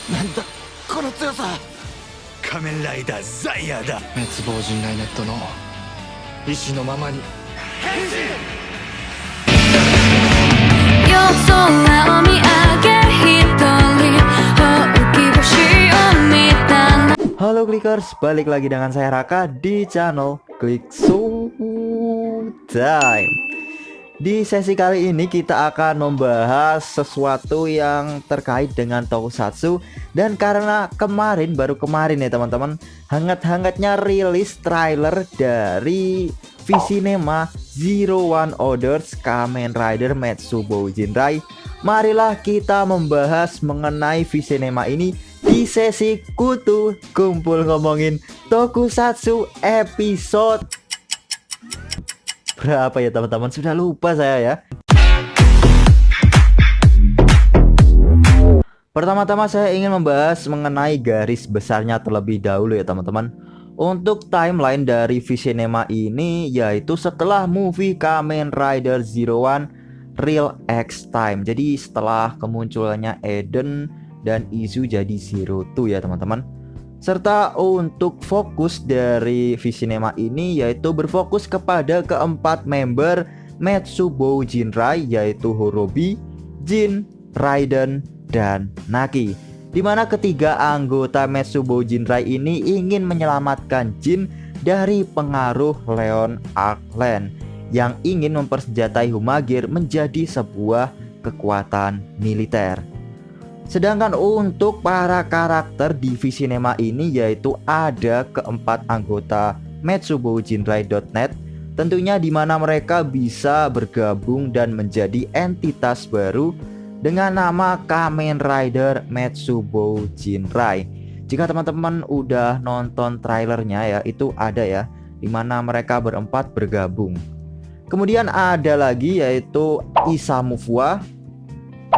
なんだこの強さ。仮面ライダーザイヤーだ。滅亡人雷ネットの意志のままに。夜空を見上げ一人ほうき星を見たな。 Halo Clickers, balik lagi dengan saya Raka di channel Click Show Time. Di sesi kali ini kita akan membahas sesuatu yang terkait dengan Tokusatsu. Dan karena baru kemarin ya teman-teman, hangat-hangatnya rilis trailer dari Visinema Zero One Orders Kamen Rider Metsubou Jinrai. Marilah kita membahas mengenai Visinema ini di sesi Kutu Kumpul Ngomongin Tokusatsu episode berapa ya teman-teman, sudah lupa saya ya. Pertama-tama saya ingin membahas mengenai garis besarnya terlebih dahulu ya teman-teman. Untuk timeline dari Visinema ini yaitu setelah movie Kamen Rider Zero One Real X Time. Jadi setelah kemunculannya Eden dan Izu jadi Zero Two ya teman-teman. Serta untuk fokus dari Visinema ini yaitu berfokus kepada keempat member Metsubou Jinrai, yaitu Horobi, Jin, Raiden, dan Naki. Dimana ketiga anggota Metsubou Jinrai ini ingin menyelamatkan Jin dari pengaruh Leon Arklen yang ingin mempersenjatai Humagir menjadi sebuah kekuatan militer. Sedangkan untuk para karakter di Visinema ini yaitu ada keempat anggota Metsubou Jinrai.net, tentunya dimana mereka bisa bergabung dan menjadi entitas baru dengan nama Kamen Rider Metsubou Jinrai. Jika teman-teman udah nonton trailernya ya, itu ada ya, dimana mereka berempat bergabung. Kemudian ada lagi yaitu Isamufwa,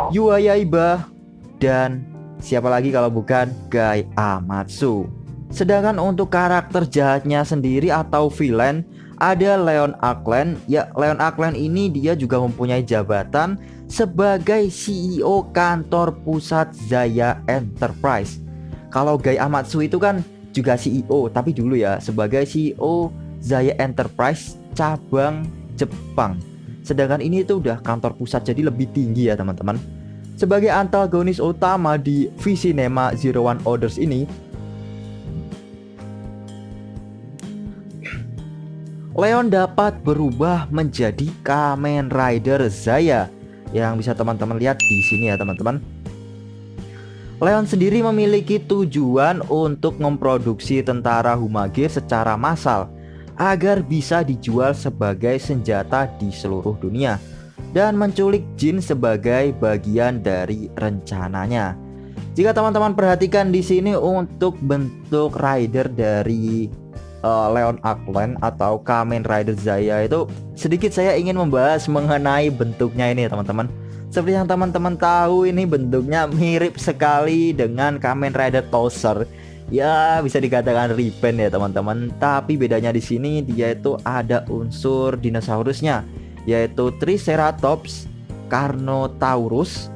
Yuayaiba, dan siapa lagi kalau bukan Gai Amatsu. Sedangkan untuk karakter jahatnya sendiri atau villain ada Leon Arklen. Ya, Leon Arklen ini dia juga mempunyai jabatan sebagai CEO kantor pusat Zaya Enterprise. Kalau Gai Amatsu itu kan juga CEO, tapi dulu ya sebagai CEO Zaya Enterprise cabang Jepang. Sedangkan ini itu udah kantor pusat, jadi lebih tinggi ya teman-teman. Sebagai antagonis utama di Visinema Zero One Orders ini, Leon dapat berubah menjadi Kamen Rider Zaya yang bisa teman-teman lihat di sini ya teman-teman. Leon sendiri memiliki tujuan untuk memproduksi tentara Humagir secara massal agar bisa dijual sebagai senjata di seluruh dunia dan menculik Jin sebagai bagian dari rencananya. Jika teman-teman perhatikan di sini untuk bentuk rider dari Leon Arklen atau Kamen Rider Zaya itu, sedikit saya ingin membahas mengenai bentuknya ini ya teman-teman. Seperti yang teman-teman tahu, ini bentuknya mirip sekali dengan Kamen Rider Tozer. Ya, bisa dikatakan repaint ya teman-teman. Tapi bedanya di sini dia itu ada unsur dinosaurusnya, yaitu Triceratops, Carnotaurus,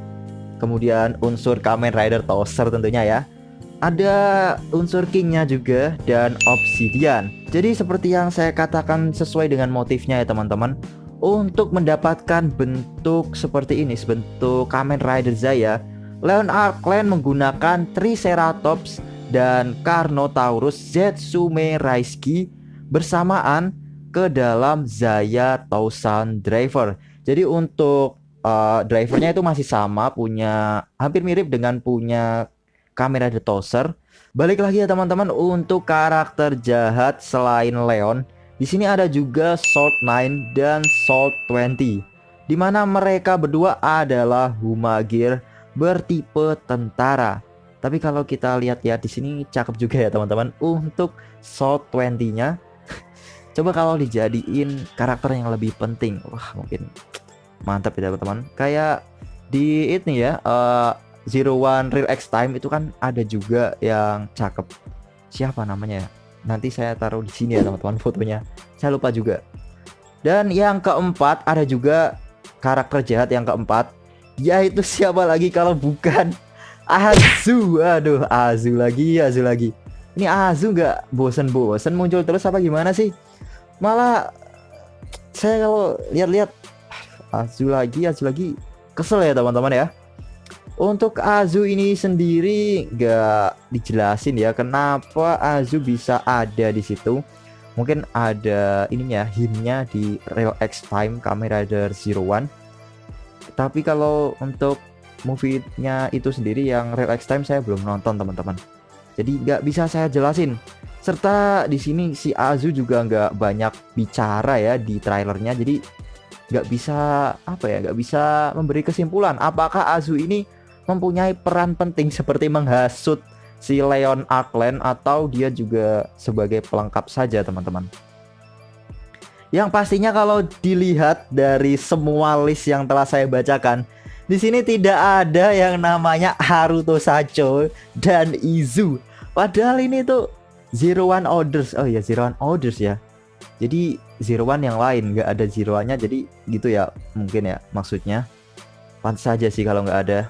kemudian unsur Kamen Rider Tozer tentunya ya. Ada unsur kingnya juga dan obsidian. Jadi seperti yang saya katakan, sesuai dengan motifnya ya teman-teman. Untuk mendapatkan bentuk seperti ini, bentuk Kamen Rider Zaya, Leon Arklen menggunakan Triceratops dan Carnotaurus Zetsume Raishiki bersamaan ke dalam Zaya Tousan Driver. Jadi untuk drivernya itu masih sama, punya hampir mirip dengan punya Kamen Rider Tozer. Balik lagi ya teman-teman, untuk karakter jahat selain Leon, di sini ada juga Sword 9 dan Sword 20, dimana mereka berdua adalah Humagir bertipe tentara. Tapi kalau kita lihat-lihat di sini cakep juga ya teman-teman. Untuk Sword 20-nya coba kalau dijadiin karakter yang lebih penting, wah mungkin mantap ya teman-teman. Kayak di ini ya, Zero One Real X Time itu kan ada juga yang cakep. Siapa namanya ya? Nanti saya taruh di sini ya teman-teman fotonya. Saya lupa juga. Dan yang keempat ada juga karakter jahat yang keempat, yaitu siapa lagi kalau bukan Azu, aduh, Azu lagi. Ini Azu nggak bosen-bosen muncul terus apa gimana sih? Malah saya kalau lihat-lihat Azu lagi, kesel ya teman-teman ya. Untuk Azu ini sendiri nggak dijelasin ya kenapa Azu bisa ada di situ. Mungkin ada ininya, hintnya di Real X Time Kamen Rider Zero One. Tapi kalau untuk movie-nya itu sendiri yang Real X Time saya belum nonton teman-teman. Jadi nggak bisa saya jelasin. Serta di sini si Azu juga nggak banyak bicara ya di trailernya. Jadi nggak bisa nggak bisa memberi kesimpulan apakah Azu ini mempunyai peran penting seperti menghasut si Leon Arkland atau dia juga sebagai pelengkap saja teman-teman. Yang pastinya kalau dilihat dari semua list yang telah saya bacakan, di sini tidak ada yang namanya Haruto Sacho dan Izu. Padahal ini tuh Zero One Orders. Oh ya, Zero One Orders ya. Jadi Zero One yang lain, nggak ada Zero One-nya. Jadi gitu ya, mungkin ya maksudnya. Pantas saja sih kalau nggak ada.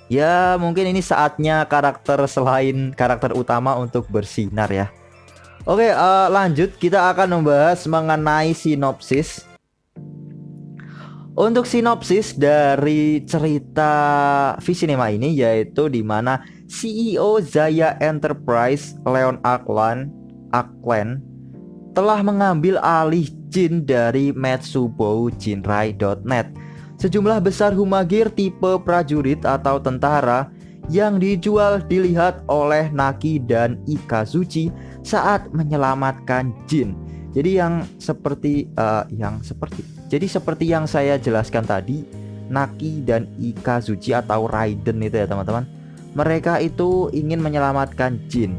Ya mungkin ini saatnya karakter selain karakter utama untuk bersinar ya. Oke, lanjut kita akan membahas mengenai sinopsis. Untuk sinopsis dari cerita V-Cinema ini yaitu di mana CEO Zaya Enterprise Leon Arkland telah mengambil alih Jin dari Metsubou Jinrai.net. Sejumlah besar Humagir tipe prajurit atau tentara yang dijual dilihat oleh Naki dan Ikazuchi saat menyelamatkan Jin. Jadi seperti yang saya jelaskan tadi, Naki dan Ikazuchi atau Raiden itu ya teman-teman, mereka itu ingin menyelamatkan Jin.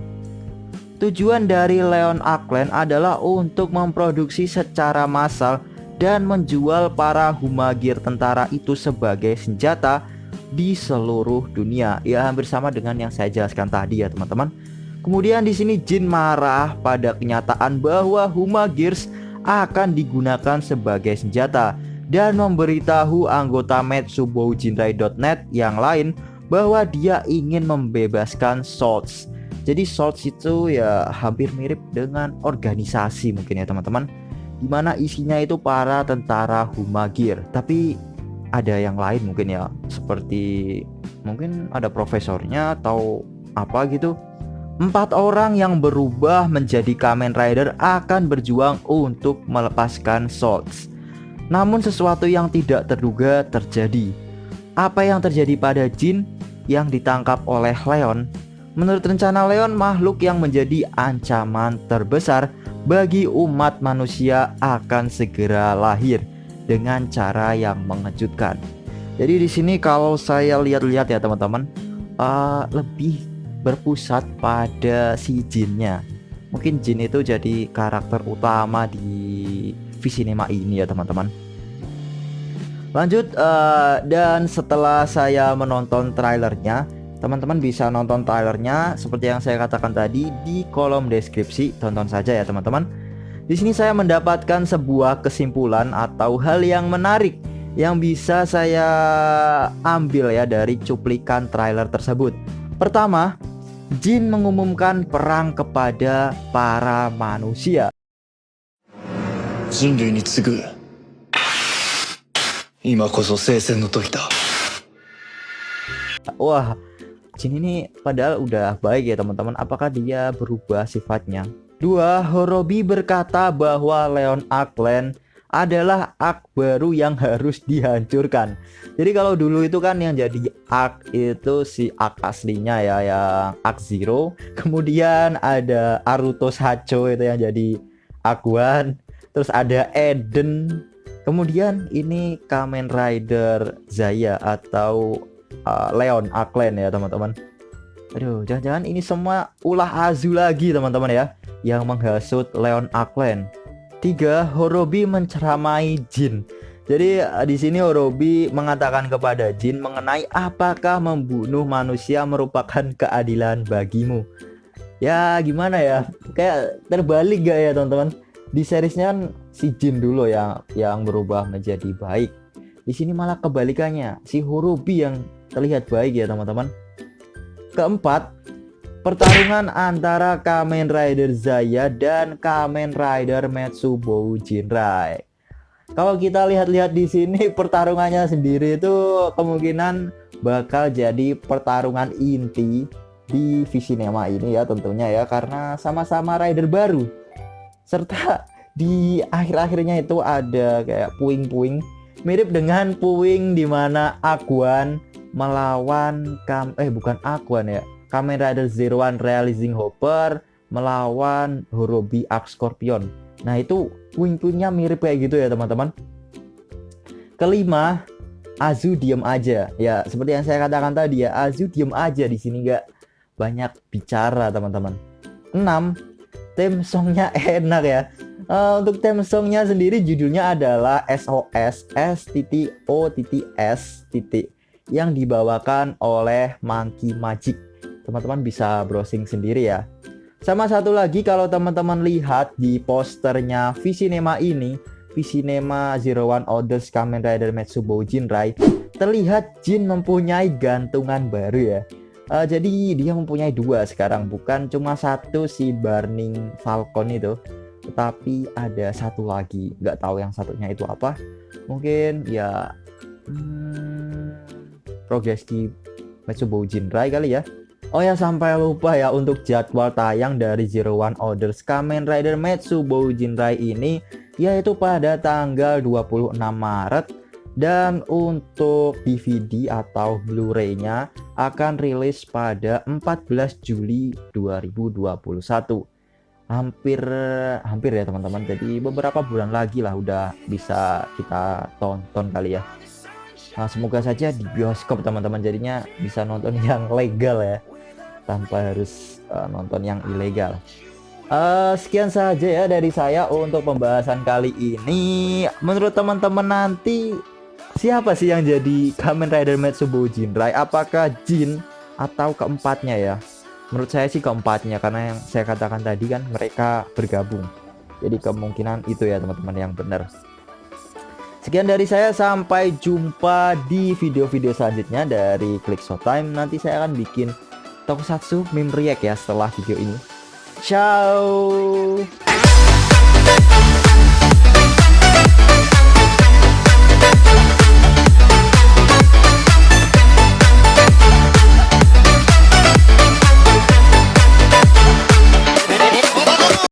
Tujuan dari Leon Arkland adalah untuk memproduksi secara massal dan menjual para Humagir tentara itu sebagai senjata di seluruh dunia. Ya hampir sama dengan yang saya jelaskan tadi ya teman-teman. Kemudian di sini Jin marah pada kenyataan bahwa Humagirs akan digunakan sebagai senjata dan memberitahu anggota Metsubou Jinrai.net yang lain bahwa dia ingin membebaskan Swords. Jadi Swords itu ya hampir mirip dengan organisasi mungkin ya teman-teman, dimana isinya itu para tentara Humagir. Tapi ada yang lain mungkin ya, seperti mungkin ada profesornya atau apa gitu. 4 orang yang berubah menjadi Kamen Rider akan berjuang untuk melepaskan Swords. Namun sesuatu yang tidak terduga terjadi. Apa yang terjadi pada Jin yang ditangkap oleh Leon? Menurut rencana Leon, makhluk yang menjadi ancaman terbesar bagi umat manusia akan segera lahir dengan cara yang mengejutkan. Jadi di sini kalau saya lihat-lihat ya teman-teman, lebih berpusat pada si Jinnya. Mungkin Jin itu jadi karakter utama di V-Cinema ini ya teman-teman. Lanjut, dan setelah saya menonton trailernya, teman-teman bisa nonton trailernya seperti yang saya katakan tadi di kolom deskripsi. Tonton saja ya teman-teman. Di sini saya mendapatkan sebuah kesimpulan atau hal yang menarik yang bisa saya ambil ya dari cuplikan trailer tersebut. Pertama, Jin mengumumkan perang kepada para manusia. Wah, Jin ini padahal udah baik ya teman-teman. Apakah dia berubah sifatnya? 2. Horobi berkata bahwa Leon Arkland adalah arc baru yang harus dihancurkan. Jadi kalau dulu itu kan yang jadi arc itu si arc aslinya ya, yang arc Zero. Kemudian ada Haruto Sacho itu yang jadi arc One. Terus ada Eden. Kemudian ini Kamen Rider Zaya atau Leon Arkland ya teman-teman. Aduh, jangan-jangan ini semua ulah Azu lagi teman-teman ya, yang menghasut Leon Arkland. 3. Horobi menceramai Jin. Jadi di sini Horobi mengatakan kepada Jin mengenai apakah membunuh manusia merupakan keadilan bagimu. Ya gimana ya, kayak terbalik gak ya teman-teman? Di seriesnya kan si Jin dulu yang berubah menjadi baik. Di sini malah kebalikannya, si Horobi yang terlihat baik ya teman-teman. Keempat, pertarungan antara Kamen Rider Zaya dan Kamen Rider Metsubou Jinrai. Kalau kita lihat-lihat di sini pertarungannya sendiri itu kemungkinan bakal jadi pertarungan inti di Visinema ini ya tentunya ya, karena sama-sama rider baru. Serta di akhir-akhirnya itu ada kayak puing-puing mirip dengan puing di mana Aquan melawan bukan Aquan ya, Kamen Rider Zero One Realizing Hopper melawan Horobi Arc Scorpion. Nah itu puing-puingnya mirip kayak gitu ya teman-teman. Kelima, Azu diem aja. Ya seperti yang saya katakan tadi ya, Azu diem aja di sini, nggak banyak bicara teman-teman. 6, theme songnya enak ya. Untuk theme songnya sendiri judulnya adalah SOS S.O.S. yang dibawakan oleh Monkey Magic. Teman-teman bisa browsing sendiri ya. Sama satu lagi, kalau teman-teman lihat di posternya Visinema ini, Visinema Zero One Orders Kamen Rider Metsubou Jinrai, terlihat Jin mempunyai gantungan baru ya. Jadi dia mempunyai 2 sekarang, bukan cuma satu si Burning Falcon itu, tetapi ada satu lagi. Nggak tahu yang satunya itu apa. Mungkin ya progresi Metsubou Jinrai kali ya. Oh ya, sampai lupa ya, untuk jadwal tayang dari Zero One Orders Kamen Rider Metsubou Jinrai ini yaitu pada tanggal 26 Maret, dan untuk DVD atau Blu-ray-nya akan rilis pada 14 Juli 2021. Hampir ya teman-teman, jadi beberapa bulan lagi lah udah bisa kita tonton kali ya. Nah, semoga saja di bioskop teman-teman, jadinya bisa nonton yang legal ya, tanpa harus nonton yang ilegal. Sekian saja ya dari saya untuk pembahasan kali ini. Menurut teman-teman nanti siapa sih yang jadi Kamen Rider Metsubou Jinrai? Apakah Jin atau keempatnya ya? Menurut saya sih keempatnya, karena yang saya katakan tadi kan mereka bergabung. Jadi kemungkinan itu ya teman-teman yang benar. Sekian dari saya, sampai jumpa di video-video selanjutnya dari Click Showtime. Nanti saya akan bikin Tokusatsu meme react ya setelah video ini. Ciao.